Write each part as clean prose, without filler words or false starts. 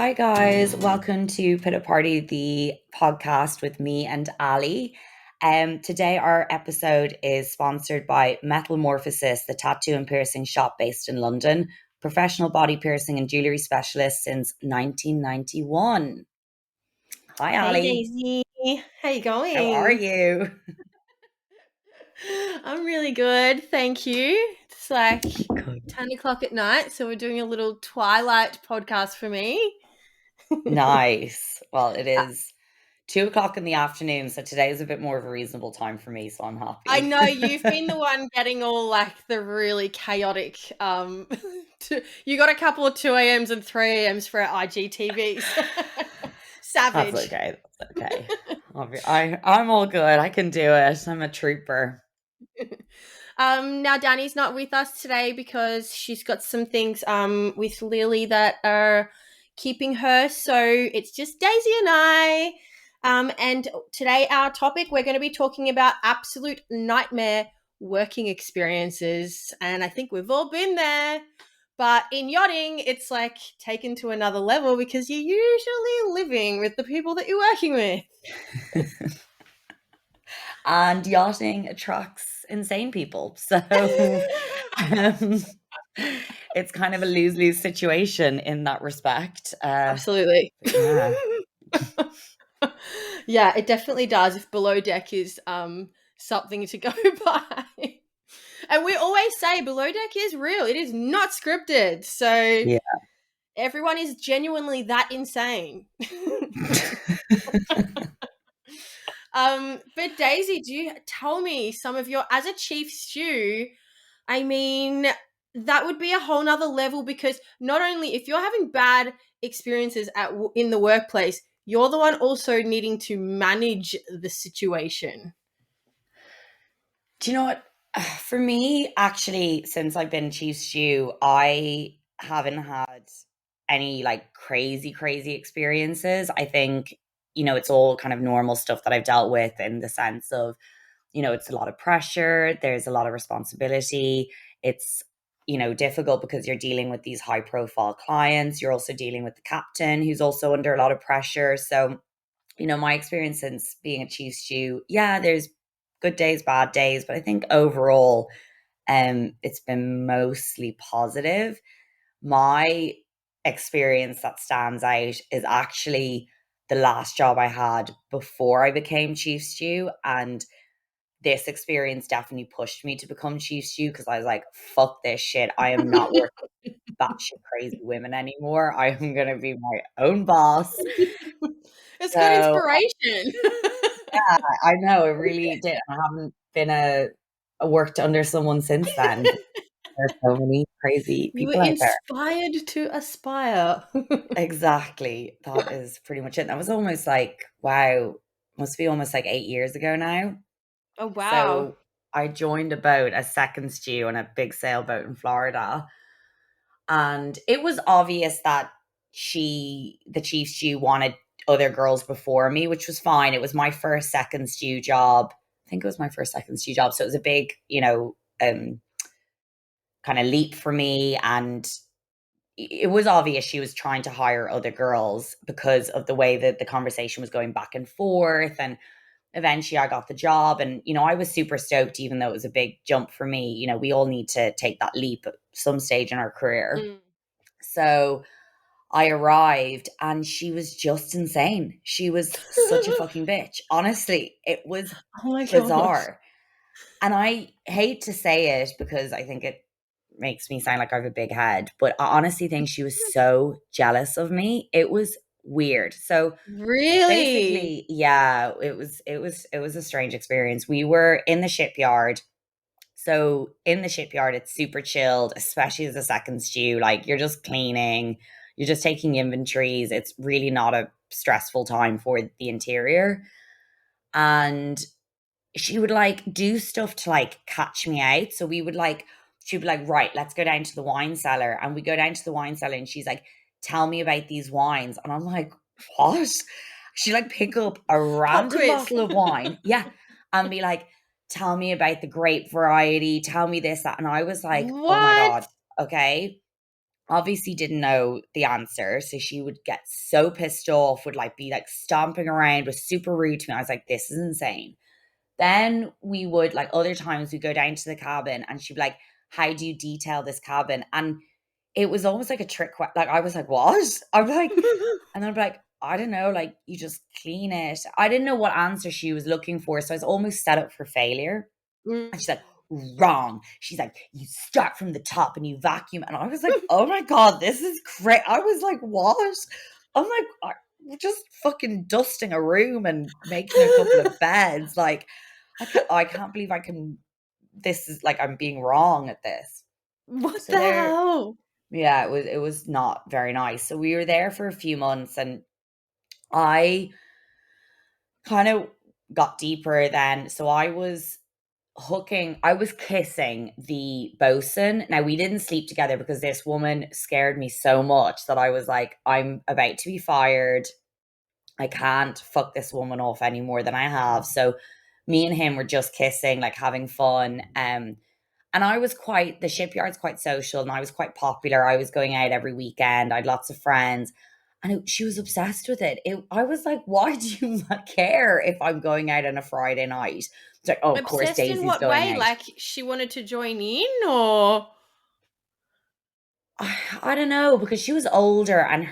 Hi guys, welcome to Pita Party, the podcast with me and Alli. Today our episode is sponsored by Metamorphosis, the tattoo and piercing shop based in London, professional body piercing and jewellery specialist since 1991. Hi Hey Alli, Daisy, how you how are going? you? I'm really good, thank you. It's like Good. 10 o'clock at night, so we're doing a little twilight podcast for me. Nice. Well, it Uh, is 2 o'clock in the afternoon, so today is a bit more of a reasonable time for me, so I'm I happy. know you've been the one getting all like the really chaotic. You got a couple of 2 a.m.s and 3 a.m.s for our IGTVs. That's Savage. okay. That's okay. I'm all good. I can do it. I'm a trooper. Now Danny's not with us today because she's got some things with Lily that are keeping her. So it's just Daisy and I. And today our topic we're going to be talking about absolute nightmare working experiences, and I think we've all been there. But in yachting, it's like taken to another level because you're usually living with the people that you're working with. And yachting attracts insane people. So um, it's kind of a lose lose situation in that respect. Absolutely. Yeah, Yeah, it definitely does. If below deck is something to go by. And we always say below deck is real. It is not scripted. So yeah. everyone is genuinely that insane. But Daisy, do you tell me some of your as a chief stew, I mean, that would be a whole nother level because not only if you're having bad experiences in the workplace, you're the one also needing to manage the situation. Do you know what? For me, actually, since I've been chief stew, I haven't had any like crazy experiences. I think, it's all kind of normal stuff that I've dealt with in the sense of, it's a lot of pressure, there's a lot of responsibility. It's, difficult because you're dealing with these high profile clients. You're also dealing with the captain who's also under a lot of pressure. So, my experience since being a chief stew, yeah, there's good days, bad days, but I think overall, it's been mostly positive. My experience that stands out is actually the last job I had before I became chief stew, and this experience definitely pushed me to become chief stew because I was like, fuck this shit. I am not working with batshit crazy women anymore. I am going to be my own boss. It's good So inspiration. yeah, I know it really did. I haven't been a worked under someone since then. There's so many crazy You were people out there. inspired to aspire. Exactly. That is pretty much it. That was almost like, wow, must be almost like 8 years ago now. Oh, wow. So I joined a boat, a second stew on a big sailboat in Florida. And it was obvious that the chief stew, wanted other girls before me, which was fine. It was my first second stew job. I think it was my first second stew job. So it was a big, kind of leap for me. And it was obvious she was trying to hire other girls because of the way that the conversation was going back and forth. And eventually I got the job. And, I was super stoked, even though it was a big jump for me. We all need to take that leap at some stage in our career. Mm. So I arrived and she was just insane. She was such a fucking bitch. Honestly, it was Oh my gosh. bizarre. And I hate to say it because I think it makes me sound like I have a big head, but I honestly think she was so jealous of me. It was weird. So Really? basically, yeah, it was a strange experience. We were in the shipyard. So in the shipyard, it's super chilled, especially as a second stew. Like you're just cleaning, you're just taking inventories. It's really not a stressful time for the interior. And she would like do stuff to like catch me out. So we would like, she'd be like, right, let's go down to the wine cellar. And we go down to the wine cellar and she's like, tell me about these wines. And I'm like, what? She like pick up a Pop random quiz. bottle of wine. Yeah. And be like, tell me about the grape variety. Tell me this, that. And I was like, oh my What? God. Okay. obviously didn't know the answer. So she would get so pissed off, would like be like stomping around, was super rude to me. I was like, this is insane. Then we would like other times we go down to the cabin and she'd be like, how do you detail this cabin? And it was almost like a trick. Like I was like, what? I'm like, and then I'm like, I don't know, like you just clean it. I didn't know what answer she was looking for. So I was almost set up for failure. Mm. And she's like, wrong. She's like, you start from the top and you vacuum. And I was like, oh my God, this is great. I was like, what? I'm like, we're just fucking dusting a room and making a couple of beds. Like, I can't believe I can. This is like, I'm being wrong at this. What So the there, hell? yeah, it was not very nice. So we were there for a few months and I kind of got deeper then. So I was kissing the bosun. Now we didn't sleep together because this woman scared me so much that I was like, I'm about to be fired. I can't fuck this woman off any more than I have. So me and him were just kissing, like having fun. And I was the shipyard's quite social and I was quite popular. I was going out every weekend. I had lots of friends. And she was obsessed with it. I was like, why do you not care if I'm going out on a Friday night? It's like, oh, of course, Obsessed in Daisy's what going way? out. Like she wanted to join in, or I don't know because she was older and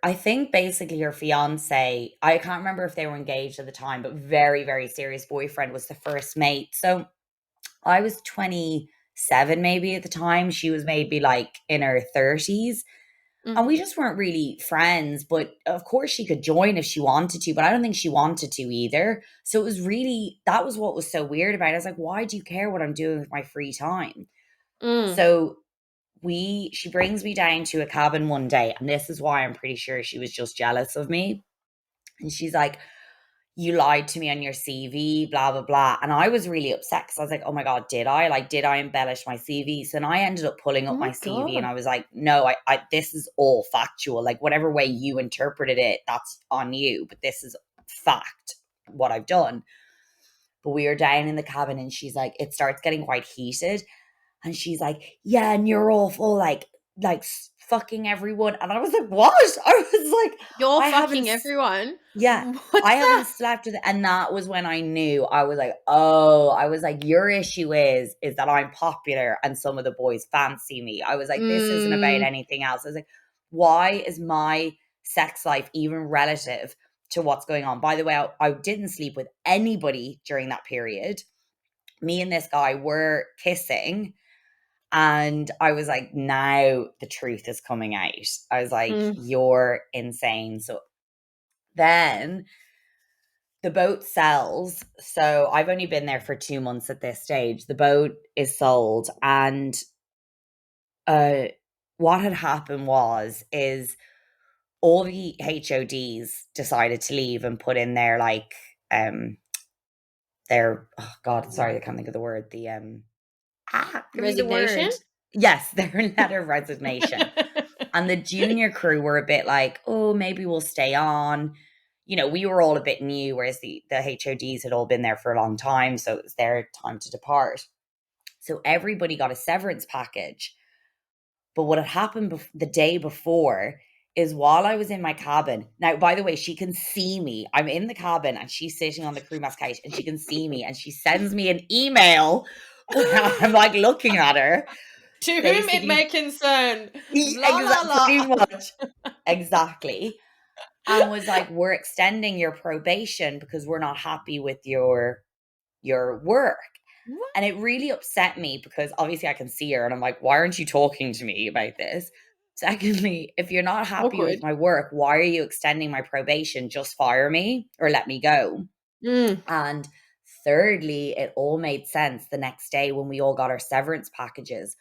I think basically her fiance, I can't remember if they were engaged at the time, but very, very serious boyfriend was the first mate. So I was 27 maybe at the time. She was maybe like in her 30s. And we Mhm. just weren't really friends. But of course, she could join if she wanted to, but I don't think she wanted to either. So it was really, that was what was so weird about it. I was like, why do you care what I'm doing with my free time? Mm. So she brings me down to a cabin one day. And this is why I'm pretty sure she was just jealous of me. And she's like, you lied to me on your CV, blah, blah, blah. And I was really upset because I was like, oh my God, did I? Like, did I embellish my CV? So then I ended up pulling Oh up my my CV and god. I was like, no, this is all factual. Like, whatever way you interpreted it, that's on you. But this is fact, what I've done. But we were down in the cabin and she's like, it starts getting quite heated. And she's like, yeah, and you're awful, like fucking everyone. And I was like, what? I was like, You're I haven't fucking everyone. yeah, What I the? haven't slept with it. And that was when I knew. I was like, oh, I was like, your issue is that I'm popular and some of the boys fancy me. I was like, this isn't about Mm. anything else. I was like, why is my sex life even relative to what's going on? By the way, I didn't sleep with anybody during that period. Me and this guy were kissing. And I was like, now the truth is coming out. I was like, Mm. you're insane. So then the boat sells. So I've only been there for 2 months at this stage. The boat is sold. And uh, what had happened is all the HODs decided to leave and put in their um their oh God, sorry, I can't think of the word. Give me the Resignation? word. Yes, their letter of resignation. And the junior crew were a bit like, oh, maybe we'll stay on. You know, we were all a bit new, whereas the HODs had all been there for a long time. So it was their time to depart. So everybody got a severance package. But what had happened the day before is while I was in my cabin. Now, by the way, she can see me. I'm in the cabin and she's sitting on the crew mess couch and she can see me and she sends me an email where I'm like looking at her, To whom it may basically. concern. La la Pretty la. much. Exactly. And was like, we're extending your probation because we're not happy with your work. What? And it really upset me because obviously I can see her and I'm like, why aren't you talking to me about this? Secondly, if you're not happy with Awkward. my work, why are you extending my probation? Just fire me or let me go. Mm. And thirdly, it all made sense the next day when we all got our severance packages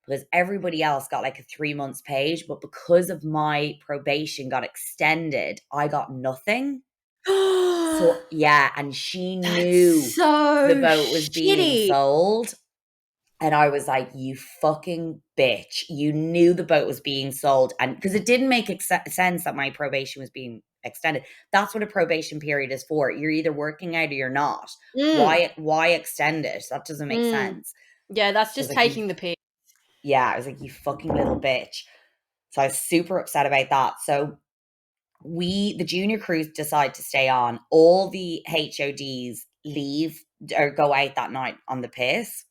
because everybody else got like a 3 months page, but because of my probation got extended, I got nothing. So yeah, and she That's knew the so boat was being shitty. sold. And I was like, you fucking bitch. You knew the boat was being sold. And because it didn't make sense that my probation was being extended. That's what a probation period is for. You're either working out or you're not. Mm. Why extend it? That doesn't make Mm. sense. Yeah, that's I was just like, you taking the piss. yeah, I was like, you fucking little bitch. So I was super upset about that. So the junior crews, decide to stay on. All the HODs leave or go out that night on the piss,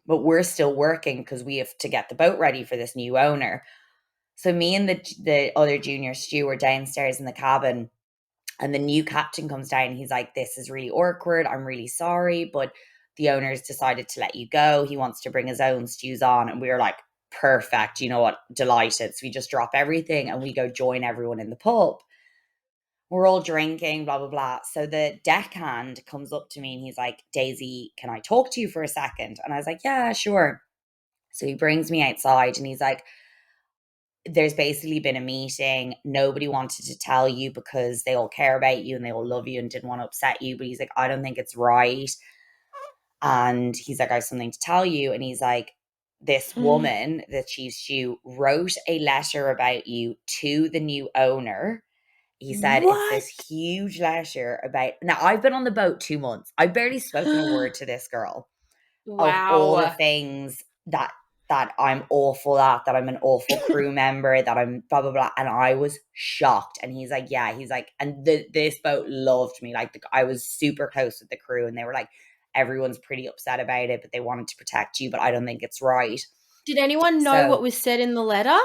but we're still working because we have to get the boat ready for this new owner. So me and the other junior stew are downstairs in the cabin, and the new captain comes down and he's like, "This is really awkward. I'm really sorry, but the owner's decided to let you go. He wants to bring his own stews on." And we were like, "Perfect. You know what? Delighted." So we just drop everything and we go join everyone in the pub. We're all drinking, blah, blah, blah. So the deckhand comes up to me and he's like, "Daisy, can I talk to you for a second?" And I was like, "Yeah, sure." So he brings me outside and he's like, "There's basically been a meeting. Nobody wanted to tell you because they all care about you and they all love you and didn't want to upset you. But he's like, I don't think it's right." And he's like, "I have something to tell you." And he's like, "This woman, the chief stew, wrote a letter about you to the new owner." He said it's What? this huge letter about. Now, I've been on the boat 2 months. I've barely spoken a word to this girl, of all the Wow. things that I'm awful at, that I'm an awful crew member, that I'm blah blah blah. And I was shocked. And he's like, "Yeah," he's like, "And this boat loved me. Like I was super close with the crew, and they were like, everyone's pretty upset about it, but they wanted to protect you, but I don't think it's right." Did anyone know what So was said in the letter?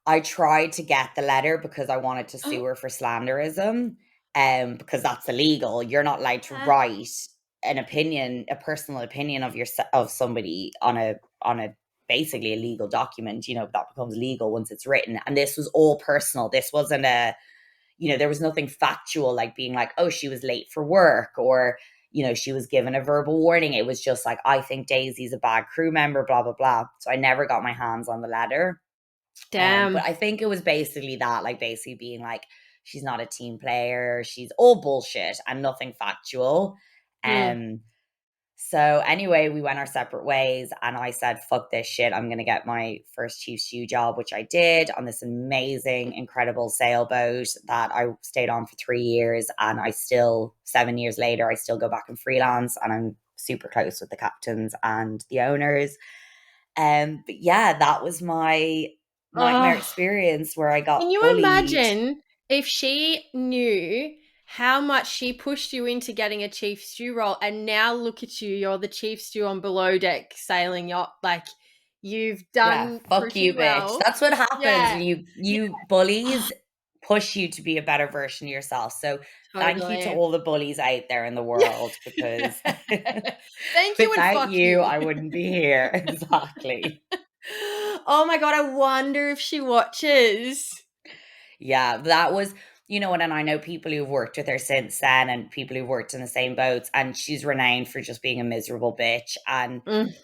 I tried to get the letter because I wanted to sue her for slanderism, because that's illegal. You're not allowed to Uh, write an opinion, a personal opinion of your of somebody on a basically a legal document. That becomes legal once it's written. And this was all personal. This wasn't there was nothing factual, like being like, "Oh, she was late for work," or she was given a verbal warning. It was just like, "I think Daisy's a bad crew member," blah blah blah. So I never got my hands on the letter. But Damn. I think it was basically that, like basically being like, she's not a team player, she's all bullshit and nothing factual. Mm. Um, so anyway, we went our separate ways, and I said, "Fuck this shit. I'm gonna get my first chief stew job," which I did on this amazing, incredible sailboat that I stayed on for 3 years. And 7 years later, I still go back and freelance, and I'm super close with the captains and the owners. But yeah, that was my nightmare Oh, experience where I got can you bullied. imagine if she knew how much she pushed you into getting a chief stew role, and now look at you, you're the chief stew on below deck sailing yacht. Like, you've Yeah, done fuck pretty you, bitch. well. That's what happens Yeah. when you bullies push you to be a better version of yourself. So thank you to Totally. all the bullies out there in the Yeah. world, because Thank you and without fuck you, you. I wouldn't be here. Exactly. Oh my god, I wonder if she watches. Yeah, that was, and I know people who've worked with her since then, and people who've worked in the same boats, and she's renowned for just being a miserable bitch. And Mm,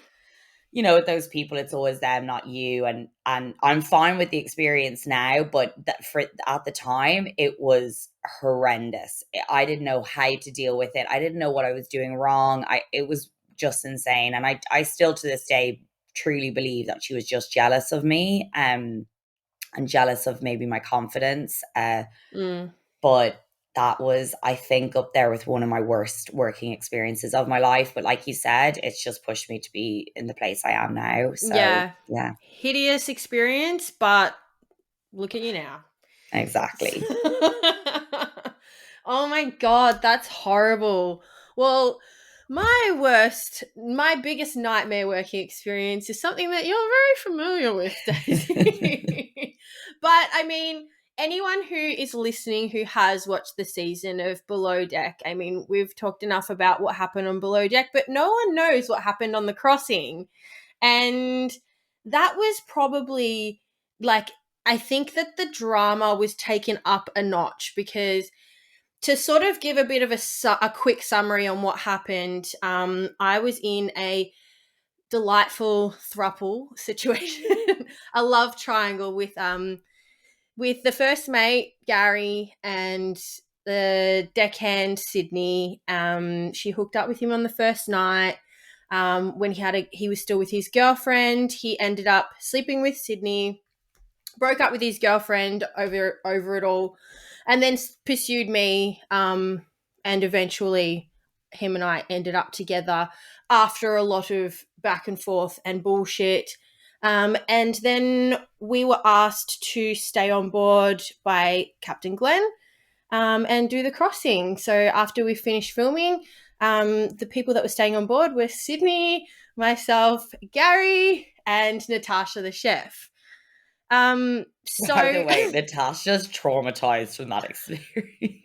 with those people, it's always them, not you. And I'm fine with the experience now, but for at the time, it was horrendous. I didn't know how to deal with it. I didn't know what I was doing wrong. It was just insane. And I still to this day truly believe that she was just jealous of me, and jealous of maybe my confidence. mm. But that was, I think, up there with one of my worst working experiences of my life. But like you said, it's just pushed me to be in the place I am now. So Yeah. yeah, Hideous experience, but look at you now. exactly. Oh my god, that's horrible. Well, my biggest nightmare working experience is something that you're very familiar with, Daisy. But I mean, anyone who is listening who has watched the season of Below Deck, I mean, we've talked enough about what happened on Below Deck, but no one knows what happened on the crossing. And that was probably like, I think that the drama was taken up a notch because, to sort of give a bit of a quick summary on what happened, I was in a delightful thruple situation, a love triangle with the first mate Gary and the deckhand Sydney. She hooked up with him on the first night. When he was still with his girlfriend, he ended up sleeping with Sydney, broke up with his girlfriend over it all, and then pursued me. And eventually, him and I ended up together after a lot of back and forth and bullshit. And then we were asked to stay on board by Captain Glenn and do the crossing. So after we finished filming, the people that were staying on board were Sydney, myself, Gary, and Natasha, the chef. By the way, Natasha's traumatized from that experience.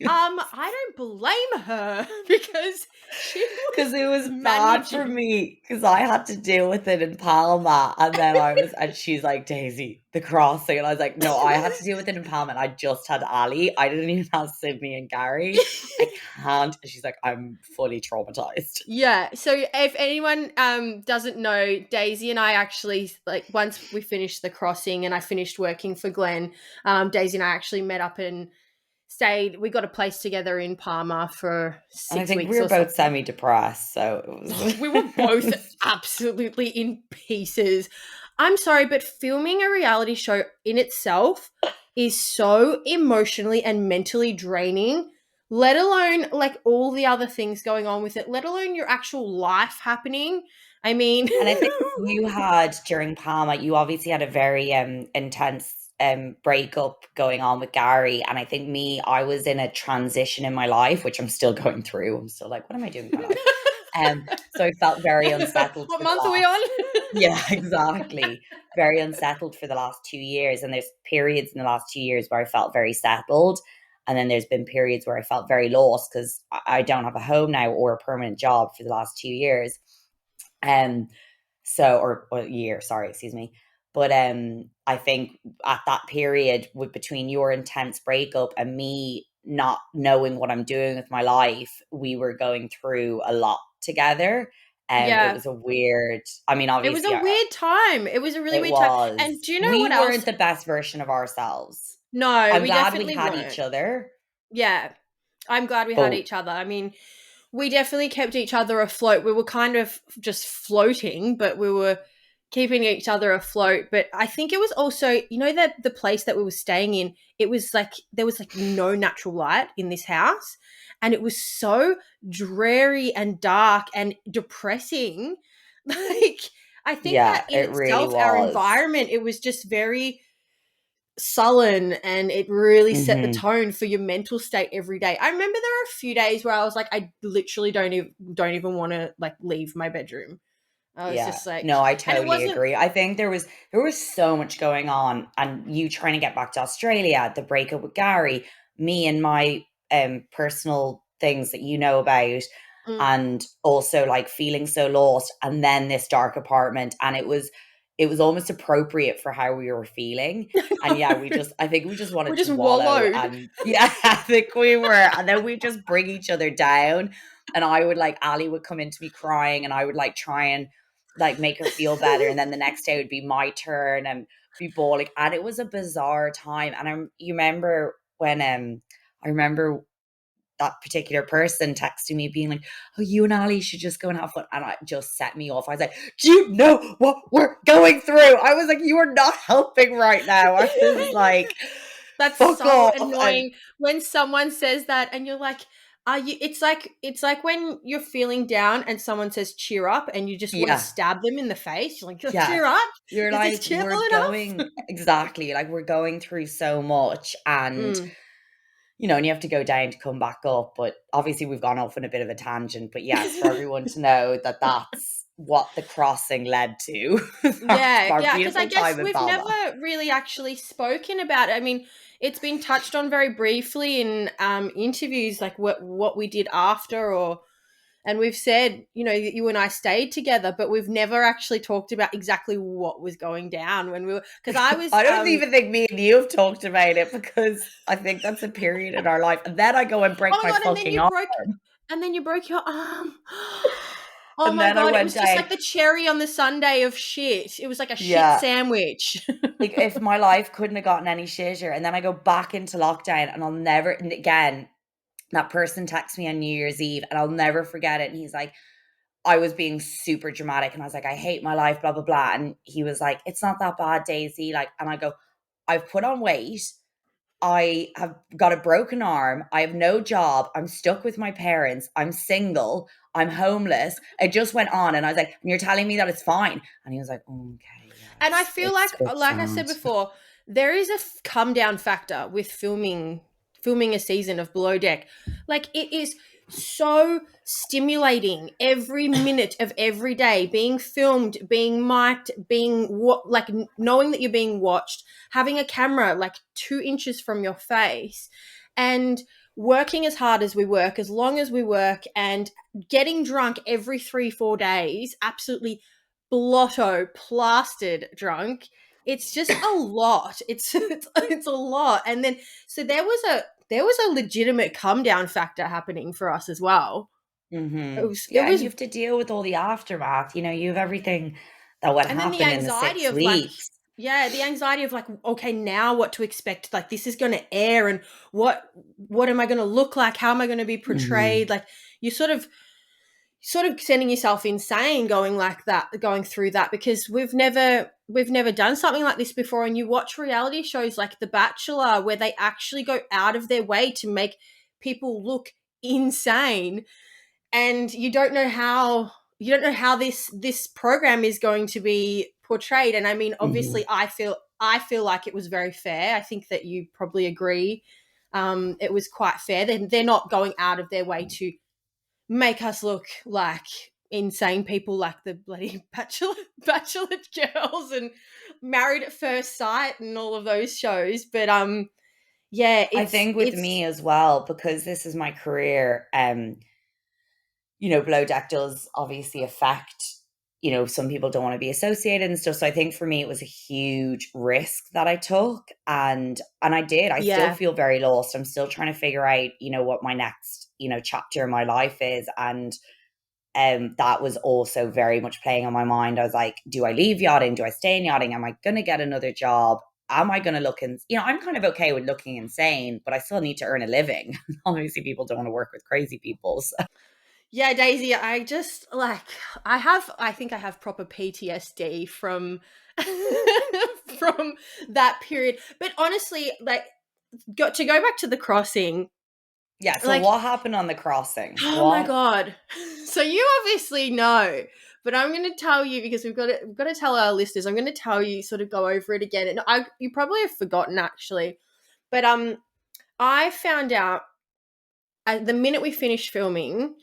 I don't blame her because she Because it was bad for managing. me because I had to deal with it in Palma, and then and she's like, Daisy, the crossing, and I was like, no, I had to deal with it in Palma, and I just had Alli. I didn't even have Sydney and Gary. I can't. And she's like, I'm fully traumatized. Yeah. So if anyone doesn't know, Daisy and I actually, like, once we finished the crossing and I finished working for Glenn, Daisy and I actually met up and stayed. We got a place together in Palma for And I six think we weeks were or both something. semi-depressed, so it was. We were both absolutely in pieces. I'm sorry, but filming a reality show in itself is so emotionally and mentally draining, let alone like all the other things going on with it, let alone your actual life happening. I mean, And I think you had during Palma, you obviously had a very intense breakup going on with Gary. And I think I was in a transition in my life, which I'm still going through. I'm still like, what am I doing with my life? So I felt very unsettled what for the month are we last, on? yeah, exactly. Very unsettled for the last 2 years. And there's periods in the last 2 years where I felt very settled. And then there's been periods where I felt very lost because I don't have a home now or a permanent job for the last 2 years. Um, or a year, sorry, excuse me. But I think at that period with between your intense breakup and me not knowing what I'm doing with my life, we were going through a lot together. It Yeah. was a weird, I mean, It was a obviously, weird time. It was a really it weird time. was, And do you know we what else? weren't the best version of ourselves. No, I'm we glad we definitely had weren't. each other, Yeah. I'm glad we had but each other. I mean, we definitely kept each other afloat. We were kind of just floating, but we were keeping each other afloat. But I think it was also, you know, that the place that we were staying in, it was like there was like no natural light in this house. And it was so dreary and dark and depressing. Like, I think that yeah, in it really itself, our was. environment, it was just very sullen and it really set the Hmm. tone for your mental state every day. I remember there were a few days where I was like, I literally don't even want to like leave my bedroom. I was Yeah. just like, No, I and it totally wasn't. agree. I think there was so much going on, and you trying to get back to Australia, the breakup with Gary, me and my personal things that you know about, Mm. and also like feeling so lost, and then this dark apartment, and it was almost appropriate for how we were feeling. And yeah, I think we just We wanted to just wallow, wallowed. and yeah, I think we were, and then we just bring each other down. And I would like Alli would come into me crying, and I would like try and like make her feel better, and then the next day would be my turn and be bawling, and it was a bizarre time. And you remember when I remember that particular person texting me being like, oh, you and Ali should just go and have fun, and it just set me off. I was like, do you know what we're going through? I was like, you are not helping right now. I was like, That's fuck so off. And annoying when someone says that and you're like, are you it's like when you're feeling down and someone says cheer up and you just want to yeah, stab them in the face. You're like, yes, cheer up. you're Is this like, cheerful we're enough? going, exactly, like we're going through so much. And Mm. and you have to go down to come back up. But obviously, we've gone off on a bit of a tangent. But yes, for everyone to know that that's what the crossing led to. That's Yeah, our yeah, because I beautiful guess time in we've Palma. never really actually spoken about it. I mean, it's been touched on very briefly in interviews, like what we did after, or and we've said, that you and I stayed together, but we've never actually talked about exactly what was going down when we were. Because I was, I don't even think me and you have talked about it because I think that's a period in our life. And then I go and oh break my my god, fucking arm. and then you broke your arm. Oh And my then I god, it went was just down. like the cherry on the sundae of shit. It was like a shit Yeah. sandwich. Like if my life couldn't have gotten any shitter. And then I go back into lockdown, and I'll never, and again, that person texts me on New Year's Eve, and I'll never forget it. And he's like, I was being super dramatic, and I was like, I hate my life, blah, blah, blah. And he was like, it's not that bad, Daisy. Like, and I go, I've put on weight. I have got a broken arm. I have no job. I'm stuck with my parents. I'm single. I'm homeless. It just went on. And I was like, and you're telling me that it's fine. And he was like, okay, yeah, And I feel it's a bit like I said sad. before, there is a come down factor with filming a season of Below Deck. Like, it is so stimulating every minute of every day, being filmed, being mic'd, like knowing that you're being watched, having a camera like 2 inches from your face, and working as hard as we work, as long as we work, and getting drunk every 3-4 days, absolutely blotto plastered drunk. It's just a lot. It's a lot. And then so there was a legitimate come down factor happening for us as well. It Yeah, and was you have to deal with all the aftermath. You have everything that would and then the happen in the anxiety six of like, weeks. yeah, the anxiety of like, okay, now what to expect, like this is going to air, and what am I going to look like, how am I going to be Mhm. portrayed, like you sort of sending yourself insane going like that, going through that, because we've never done something like this before. And you watch reality shows like The Bachelor where they actually go out of their way to make people look insane, and you don't know how this program is going to be portrayed. And I mean, Mhm. obviously I feel like it was very fair. I think that you probably agree. It was quite fair. They're not going out of their way to make us look like insane people, like the bloody bachelor girls and Married at First Sight and all of those shows. But yeah, I it's think with it's me as well, because this is my career, Below Deck does obviously affect, some people don't want to be associated and stuff. So I think for me it was a huge risk that I took, and I did. I still yeah. feel very lost. I'm still trying to figure out, what my next, chapter in my life is. And that was also very much playing on my mind. I was like, do I leave yachting? Do I stay in yachting? Am I gonna get another job? Am I gonna look in, I'm kind of okay with looking insane, but I still need to earn a living. Obviously people don't want to work with crazy people. So. Yeah, Daisy, I just like I think I have proper PTSD from from that period. But honestly, like to go back to the crossing, Yeah, so like, what happened on the crossing? oh my What? god. So you obviously know, but I'm going to tell you because we've got to tell our listeners. I'm going to tell you, sort of go over it again. And you probably have forgotten actually. But I found out at the minute we finished filming.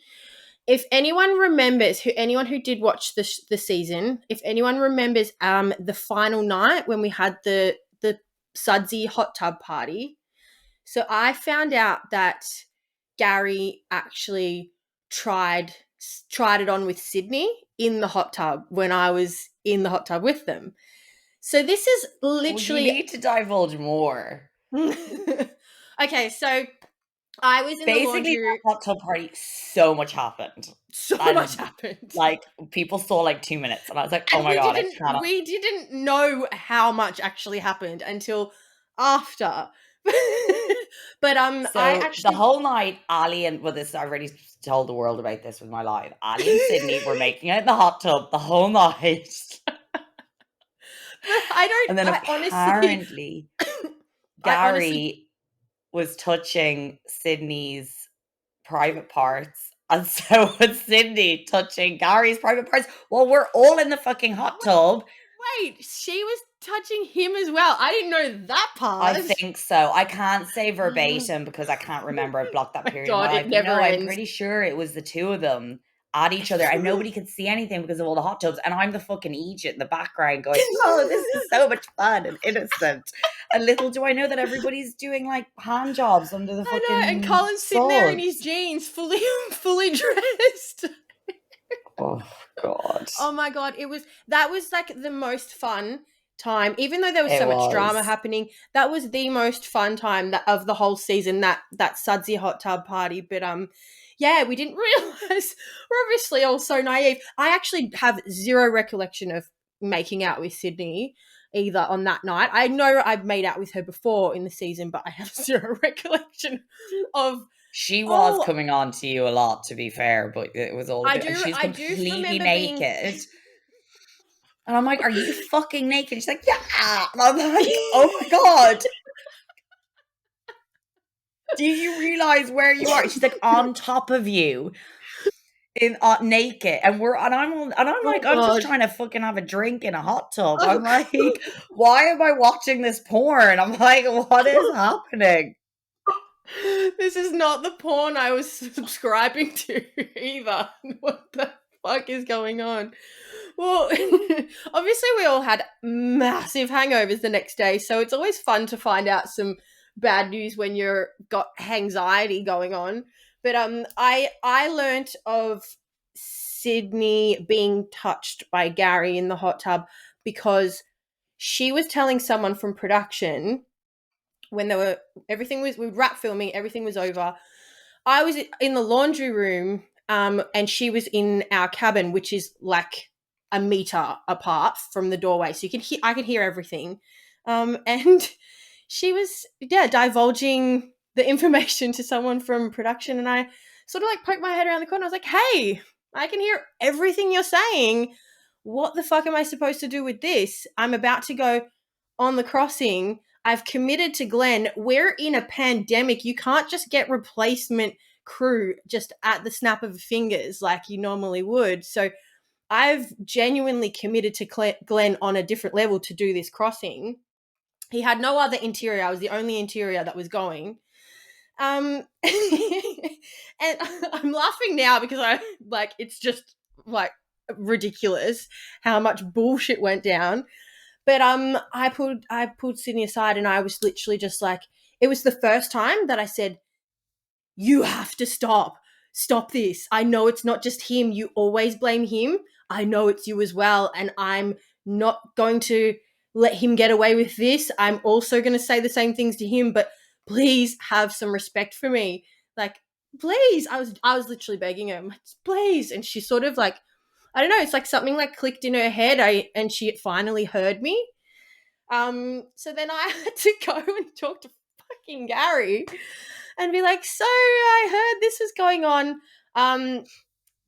If anyone remembers, anyone who did watch the season, if anyone remembers the final night when we had the sudsy hot tub party. So I found out that Gary actually tried it on with Sydney in the hot tub when I was in the hot tub with them. So this is Well, you literally need to divulge more. okay. So I was in the Basically, laundry room. that hot tub party, so much happened. So much And happened. like people saw like 2 minutes, and I was like, oh And my we God, I didn't cannot. we didn't know how much actually happened until after. But I So the actually whole night, Ali and well, this I already told the world about this with my live. Ali and Sydney were making out in the hot tub the whole night. And then I honestly apparently I honestly Gary was touching Sydney's private parts. And so was Sydney touching Gary's private parts. Well, we're all in the fucking hot tub. wait, she was touching him as well. I didn't know that I part. think so. I can't say Oh verbatim because I can't remember. I blocked that my period in my god, it life. But never no, I'm ends. pretty sure it was the two of them at I each other, and feel nobody could see anything because of all the hot tubs. And I'm the fucking Egypt in the background going, oh, this is so much fun and innocent. And little do I know that everybody's doing like hand jobs under the I know, and fucking Colin's sitting there in his suds. jeans, fully dressed. Oh, God. Oh my god, that was like the most fun time. Even though there was It so much drama was. happening, that was the most fun time of the whole season. That sudsy hot tub party. But yeah, we didn't realize we're obviously all so naive. I actually have zero recollection of making out with Sydney either on that night. I know I've made out with her before in the season, but I have zero recollection of. She was Oh, coming on to you a lot, to be fair, but it was all a bit, and she's I do completely remember being. naked. And I'm like, are you fucking naked? She's like, yeah. And I'm like, oh my God. Do you realize where you are? She's like on top of you in naked, and I'm Oh like, I'm just God. trying to fucking have a drink in a hot tub. I'm Oh, like, why am I watching this porn? I'm like, what is happening? this is not the porn I was subscribing to either. What the fuck is going on? Well, obviously, we all had massive hangovers the next day, so it's always fun to find out some bad news when you're got anxiety going on. But I learnt of Sydney being touched by Gary in the hot tub because she was telling someone from production when they were everything was we wrapped filming, everything was over. I was in the laundry room, and she was in our cabin, which is like a meter apart from the doorway, so you can hear. I could hear everything, and she was divulging the information to someone from production, and I sort of like poked my head around the corner. I was like, "Hey, I can hear everything you're saying. What the fuck am I supposed to do with this? I'm about to go on the crossing. I've committed to Glenn. We're in a pandemic. You can't just get replacement crew just at the snap of fingers like you normally would. So I've genuinely committed to Glenn on a different level to do this crossing. He had no other interior. I was the only interior that was going. And I'm laughing now because I like it's just like ridiculous how much bullshit went down. But I pulled Sydney aside and I was literally just like, it was the first time that I said, you have to stop. Stop this. I know it's not just him. You always blame him. I know it's you as well. And I'm not going to let him get away with this. I'm also going to say the same things to him, but please have some respect for me. Like, please. I was literally begging her, like, please. And she sort of like, I don't know, it's like something like clicked in her head. And she finally heard me. So then I had to go and talk to fucking Gary and be like, so I heard this was going on.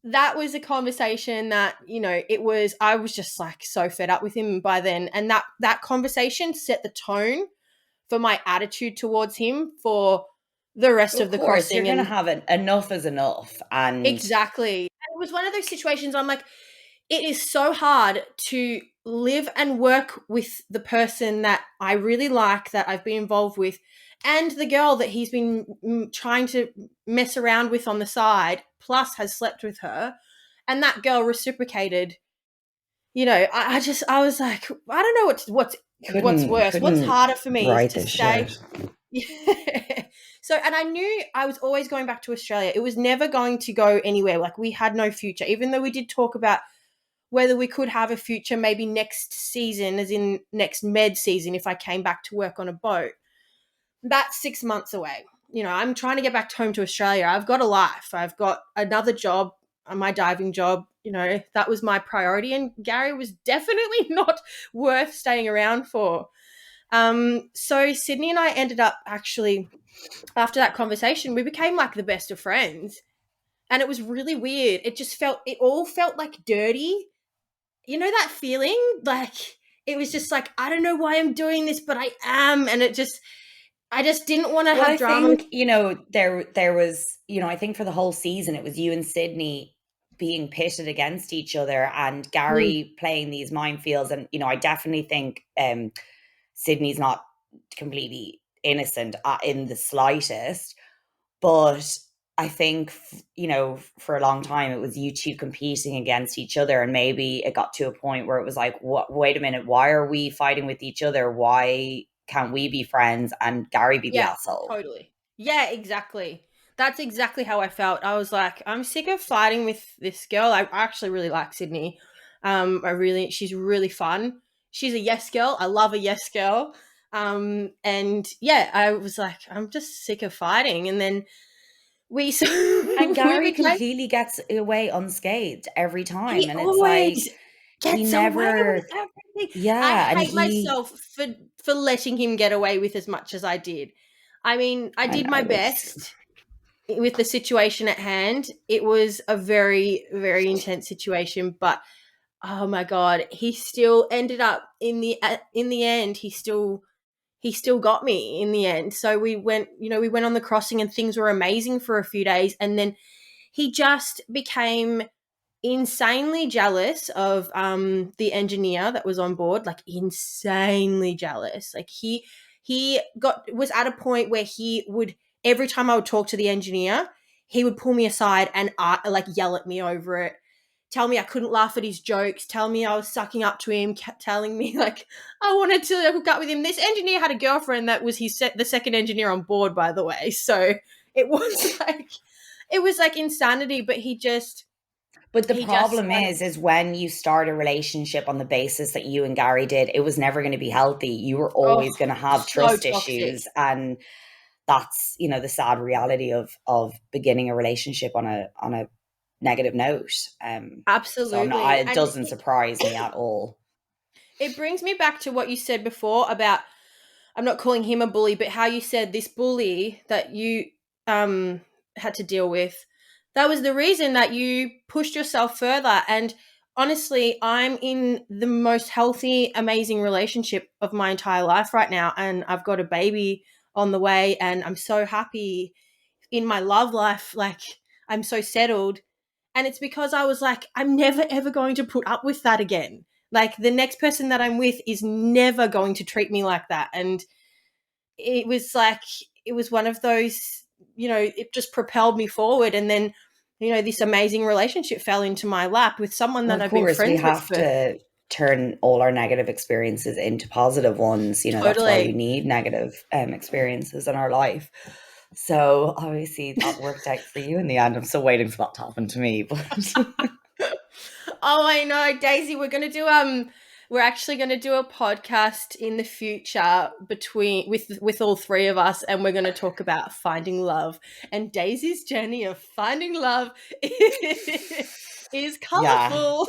That was a conversation that, I was just like so fed up with him by then. And that conversation set the tone for my attitude towards him for the rest Of of the course, you're crossing. gonna And have it. Enough is enough, and exactly. And it was one of those situations I'm like, it is so hard to live and work with the person that I really like, that I've been involved with, and the girl that he's been trying to mess around with on the side, plus has slept with her, and that girl reciprocated. I was like, I don't know what's worse, what's couldn't harder for me write to this stay. shit. Yeah. So, and I knew I was always going back to Australia. It was never going to go anywhere. Like, we had no future, even though we did talk about whether we could have a future maybe next season, as in next med season, if I came back to work on a boat. That's 6 months away. I'm trying to get back home to Australia. I've got a life. I've got another job, my diving job. That was my priority. And Gary was definitely not worth staying around for. So Sydney and I ended up actually, after that conversation, we became like the best of friends. And it was really weird. It all felt like dirty. You know that feeling? Like, it was just like, I don't know why I'm doing this, but I am. And I just didn't want to Well, have I drama. think there was I think for the whole season it was you and Sydney being pitted against each other, and Mm, Gary playing these minefields, and I definitely think Sydney's not completely innocent in the slightest. But I think, for a long time, it was you two competing against each other. And maybe it got to a point where it was like, what, wait a minute, why are we fighting with each other? Why can't we be friends and Gary be the yeah, asshole? totally. Yeah, exactly. That's exactly how I felt. I was like, I'm sick of fighting with this girl. I actually really like Sydney. She's really fun. She's a yes girl. I love a yes girl. And yeah, I was like, I'm just sick of fighting. And then we And we Gary became. completely gets away unscathed every time. He And it's like, always he gets away with never, everything. I yeah. And hate he, myself for letting him get away with as much as I did. I mean, I I did my know best with the situation at hand. It was a very, very intense situation, but oh my god, he still ended up in the end. He still he still got me in the end. So we went, we went on the crossing and things were amazing for a few days. And then he just became insanely jealous of the engineer that was on board, like insanely jealous. Like he was at a point where he would, every time I would talk to the engineer, he would pull me aside and like yell at me over it, tell me I couldn't laugh at his jokes, tell me I was sucking up to him, telling me like I wanted to hook up with him. This engineer had a girlfriend that was the second engineer on board, by the way. So it was like insanity. But But the he just problem like, is when you start a relationship on the basis that you and Gary did, it was never going to be healthy. You were oh, always going to have so trust toxic. issues, and that's, the sad reality of beginning a relationship on a negative note. So I'm not. Absolutely. It And doesn't surprise me at all. it brings me back to what you said before about, I'm not calling him a bully, but how you said this bully that you had to deal with, that was the reason that you pushed yourself further. And honestly, I'm in the most healthy, amazing relationship of my entire life right now. And I've got a baby on the way, and I'm so happy in my love life. Like, I'm so settled. And it's because I was like, I'm never, ever going to put up with that again. Like, the next person that I'm with is never going to treat me like that. And it was like, it was one of those, it just propelled me forward. And then, this amazing relationship fell into my lap with someone Well, that of I've been course, we friends with have for to turn all our negative experiences into positive ones. That's why we totally. need negative experiences in our life. So obviously that worked out for you in the end. I'm still waiting for that to happen to me, but Oh, I know, Daisy. We're actually going to do a podcast in the future with all three of us, and we're going to talk about finding love. And Daisy's journey of finding love is yeah. colorful.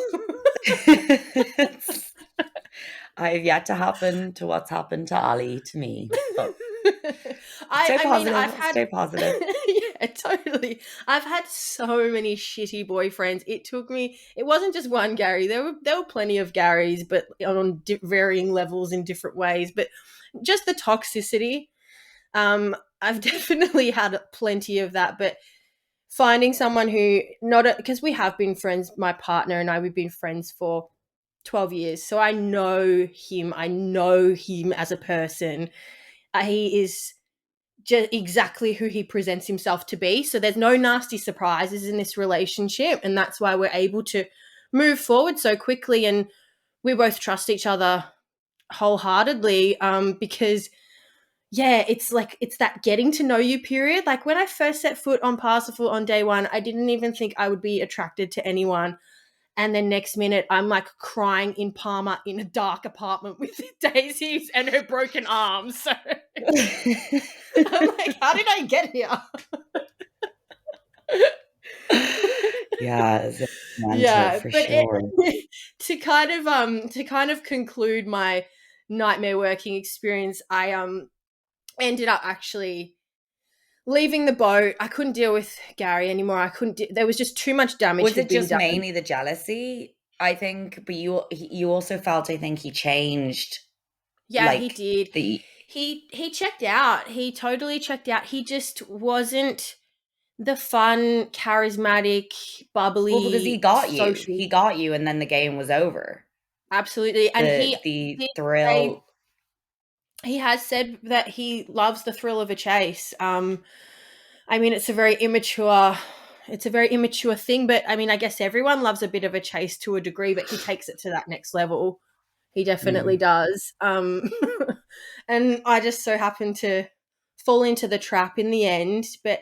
I've yet to happen to what's happened to Alli to me, but stay I mean, positive. I've I'll had stay positive. yeah, totally. I've had so many shitty boyfriends. It wasn't just one Gary. There were plenty of Garys, but on varying levels in different ways. But just the toxicity. I've definitely had plenty of that, but finding someone who, not because we have been friends, my partner and I, we've been friends for 12 years. So I know him. I know him as a person. He is just exactly who he presents himself to be. So there's no nasty surprises in this relationship. And that's why we're able to move forward so quickly. And we both trust each other wholeheartedly, because yeah, it's that getting to know you period. Like, when I first set foot on Parsifal on day one, I didn't even think I would be attracted to anyone. And then next minute, I'm like crying in Palmer in a dark apartment with Daisies and her broken arms. So I'm like, how did I get here? Yeah, it's mental Yeah, for but sure. to kind of conclude my nightmare working experience, I ended up actually leaving the boat. I couldn't deal with Gary anymore. There was just too much damage Was had it been just done. mainly the jealousy? I think, but you also felt, I think, he changed, Yeah, he like did. the He checked out. He totally checked out. He just wasn't the fun, charismatic, well, because bubbly, social. he got you, and then the game was over. Absolutely. And The did say thrill. he has said that he loves the thrill of a chase. I mean, it's a very immature thing, but I mean, I guess everyone loves a bit of a chase to a degree, but he takes it to that next level. He definitely Mm. does. And I just so happened to fall into the trap in the end. But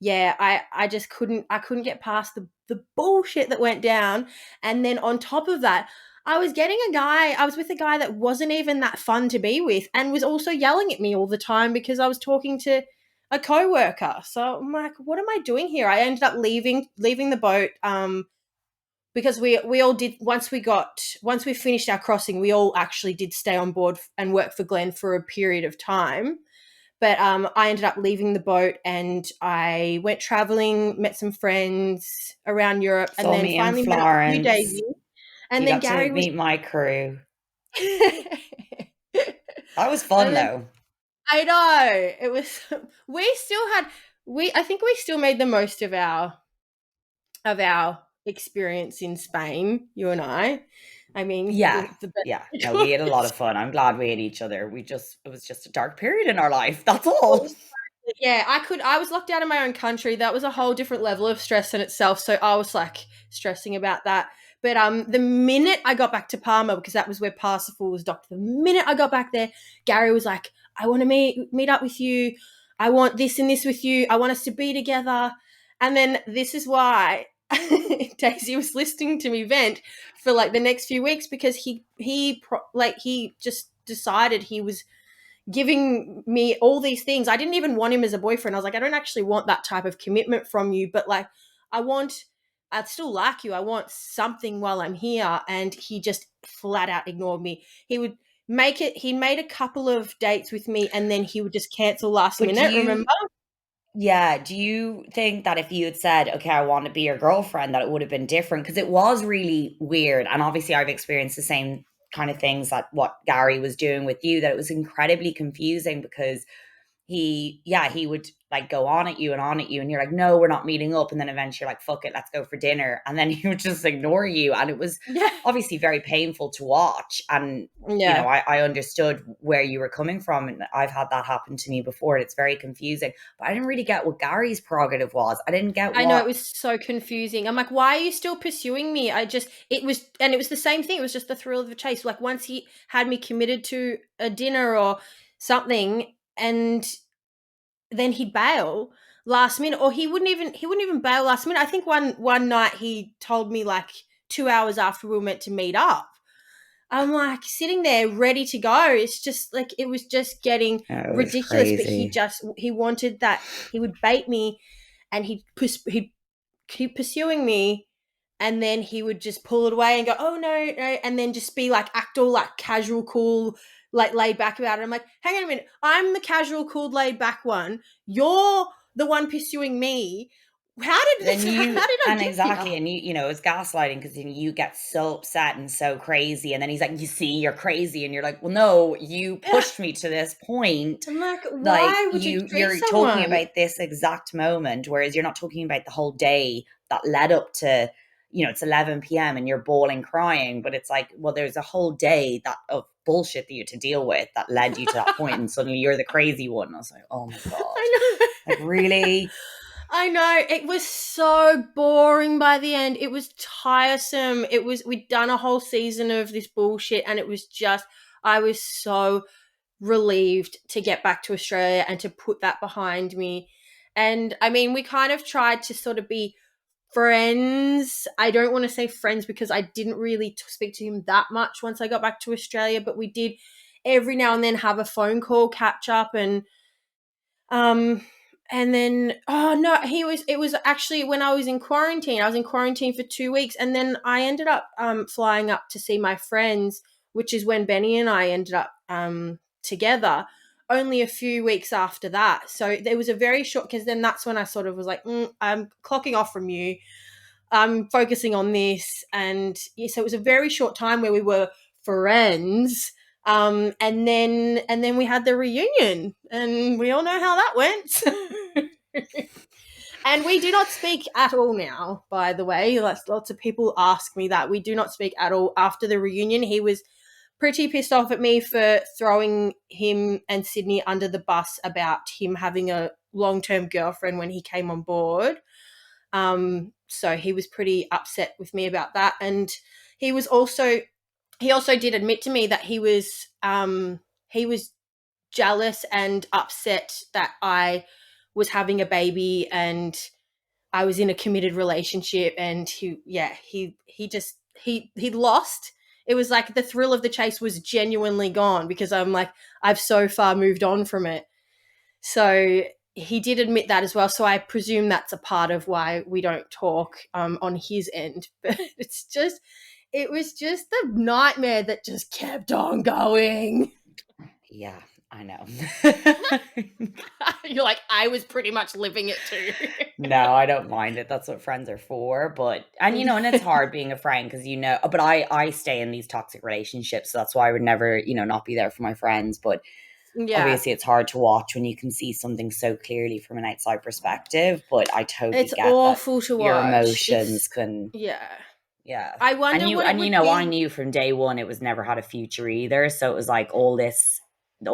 yeah, I just couldn't get past the bullshit that went down. And then on top of that, I was with a guy that wasn't even that fun to be with and was also yelling at me all the time because I was talking to a coworker. So I'm like, what am I doing here? I ended up leaving the boat, because we all did, once we finished our crossing, we all actually did stay on board and work for Glenn for a period of time. But I ended up leaving the boat and I went traveling, met some friends around Europe, and Saw then me in finally met up with you, Florence. Daisy. And You then got to Gary was meet my crew. That was fun And then though. I know it was. We still had. I think we still made the most of our experience in Spain. You and I. I mean, Yeah. the Yeah. best. No, we had a lot of fun. I'm glad we had each other. It was just a dark period in our life. That's all. Yeah, I was locked out of my own country. That was a whole different level of stress in itself. So I was like stressing about that. But the minute I got back to Palma, because that was where Parsifal was docked, the minute I got back there, Gary was like, I want to meet up with you. I want this and this with you. I want us to be together. And then this is why Daisy was listening to me vent for like the next few weeks, because he just decided he was giving me all these things. I didn't even want him as a boyfriend. I was like, I don't actually want that type of commitment from you, but like, I want, I still like you. I want something while I'm here. And he just flat out ignored me. He would he made a couple of dates with me and then he would just cancel last But do minute, remember? you Yeah, do you think that if you had said, "Okay, I want to be your girlfriend," that it would have been different? Because it was really weird, and obviously I've experienced the same kind of things that what Gary was doing with you, that it was incredibly confusing because he would like go on at you, and you're like, no, we're not meeting up. And then eventually you're like, fuck it, let's go for dinner. And then he would just ignore you. And it was Yeah. obviously very painful to watch. And, you know, Yeah. I understood where you were coming from. And I've had that happen to me before. And it's very confusing. But I didn't really get what Gary's prerogative was. I didn't get I know, it what, was so confusing. I'm like, why are you still pursuing me? It was the same thing. It was just the thrill of the chase. Like once he had me committed to a dinner or something, and then he'd bail last minute, or he wouldn't even bail last minute. I think one night he told me like 2 hours after we were meant to meet up. I'm like sitting there ready to go. It's just like it was just getting it was ridiculous. But crazy. he wanted that. He would bait me, and he'd keep pursuing me, and then he would just pull it away and go, oh no, no, and then just be like act all like casual, cool, like laid back about it. I'm like, hang on a minute, I'm the casual, cool, laid back one. You're the one pursuing me. How did Then this? you How did I and get here? exactly, and you know, it's gaslighting because you get so upset and so crazy, and then he's like, "You see, you're crazy," and you're like, "Well, no, you pushed me to this point. I'm like, Like why would you treat you're talking someone? about this exact moment, whereas you're not talking about the whole day that led up to, you know, it's 11 p.m. and you're bawling, crying, but it's like, well, there's a whole day that of bullshit that you had to deal with that led you to that point, and suddenly you're the crazy one." I was like, "Oh my god, I know. like really." I know. It was so boring by the end. It was tiresome. We'd done a whole season of this bullshit, and it was just, I was so relieved to get back to Australia and to put that behind me. And I mean, we kind of tried to sort of be friends. I don't want to say friends because I didn't really speak to him that much once I got back to Australia, but we did every now and then have a phone call catch up. Um and then, oh no, it was actually when I was in quarantine. I was in quarantine for 2 weeks, and then I ended up flying up to see my friends, which is when Benny and I ended up together only a few weeks after that. So there was a very short, because then that's when I sort of was like, I'm clocking off from you. I'm focusing on this. And yeah, so it was a very short time where we were friends. And then we had the reunion, and we all know how that went. And we do not speak at all now, by the way. Lots of people ask me that. We do not speak at all after the reunion. He was pretty pissed off at me for throwing him and Sydney under the bus about him having a long term girlfriend when he came on board. So he was pretty upset with me about that. And he was also he also did admit to me that he was jealous and upset that I was having a baby and I was in a committed relationship. And he lost. It was like the thrill of the chase was genuinely gone, because I'm like, I've so far moved on from it. So he did admit that as well. So I presume that's a part of why we don't talk on his end. But it was just the nightmare that just kept on going. Yeah. I know. You're like, I was pretty much living it too. No, I don't mind it. That's what friends are for. But and and it's hard being a friend because but I stay in these toxic relationships, so that's why I would never, not be there for my friends. But Yeah. obviously it's hard to watch when you can see something so clearly from an outside perspective. But I totally It's get that awful to your watch. emotions can, Yeah. yeah. I And wonder you what it and would I be. knew from day one it was never had a future either. So it was like all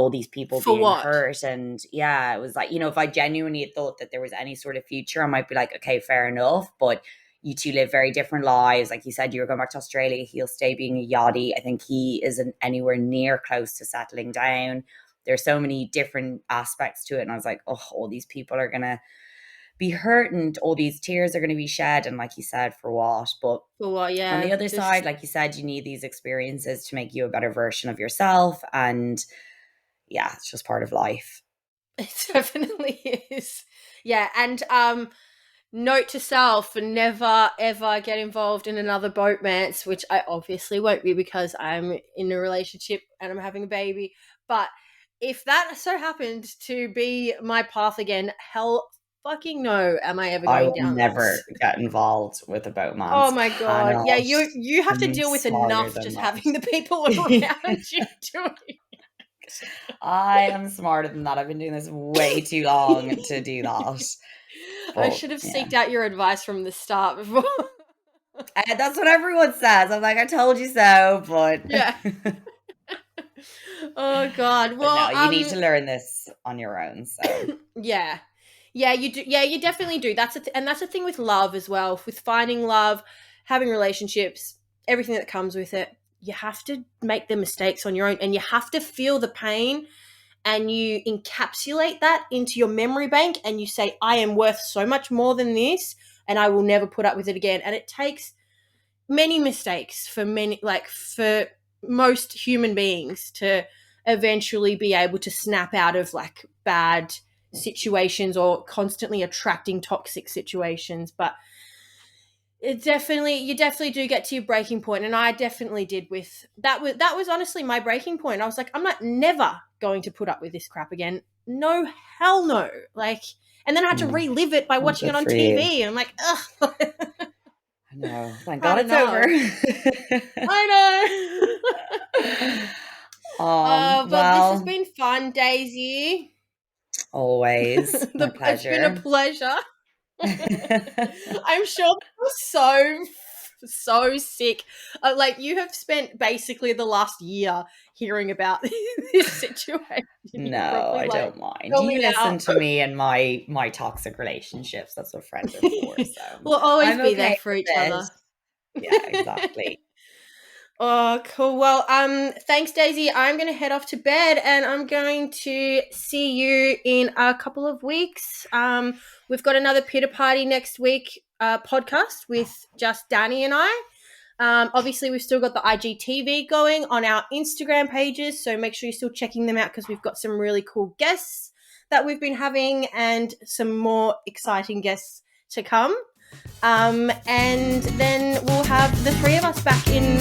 these people For being what? hurt. And yeah, it was like, if I genuinely had thought that there was any sort of future, I might be like, okay, fair enough. But you two live very different lives. Like you said, you were going back to Australia. He'll stay being a yachty. I think he isn't anywhere near close to settling down. There's so many different aspects to it. And I was like, oh, all these people are going to be hurt and all these tears are going to be shed. And like you said, for what? But For what? on the Yeah. other side, like you said, you need these experiences to make you a better version of yourself. And yeah, it's just part of life. It definitely is. Yeah. And note to self, never ever get involved in another boatmance, which I obviously won't be because I'm in a relationship and I'm having a baby. But if that so happened to be my path again, hell fucking no am I ever I going will down never this. get involved with a Oh boatman's. my god. Yeah, Cannot. you have to I'm deal with smarter enough than just having the that. people around you doing I am smarter than that. I've been doing this way too long to do that. I But should have yeah, seeked out your advice from the start before. that's what everyone says. I'm like, I told you so, but Yeah. Oh god. but no, Well, you need to learn this on your own. So yeah. Yeah, you do. Yeah, you definitely do. And that's the thing with love as well. With finding love, having relationships, everything that comes with it. You have to make the mistakes on your own and you have to feel the pain and you encapsulate that into your memory bank and you say, I am worth so much more than this and I will never put up with it again. And it takes many mistakes for most human beings to eventually be able to snap out of like bad situations or constantly attracting toxic situations. But you definitely do get to your breaking point, and I definitely did with that was honestly my breaking point. I was like, I'm not never going to put up with this crap again. No, hell no. Like, and then I had to yeah, relive it by well, watching it good on for you. TV. I'm like, ugh. I know. Thank God Had it's over. enough. I know. But this has Well, been fun, Daisy. always my It's been a pleasure. pleasure. I'm sure you're so sick. Like you have spent basically the last year hearing about this situation. You're No, probably I like, don't mind. fill me You listen out. to me and my toxic relationships. That's what friends are for. So We'll always I'm be there okay for with each this. other. Yeah, exactly. Oh, cool. Well, thanks, Daisy. I'm going to head off to bed, and I'm going to see you in a couple of weeks. We've got another Pita Party next week podcast with just Danny and I. Obviously, we've still got the IGTV going on our Instagram pages, so make sure you're still checking them out because we've got some really cool guests that we've been having and some more exciting guests to come. And then we'll have the three of us back in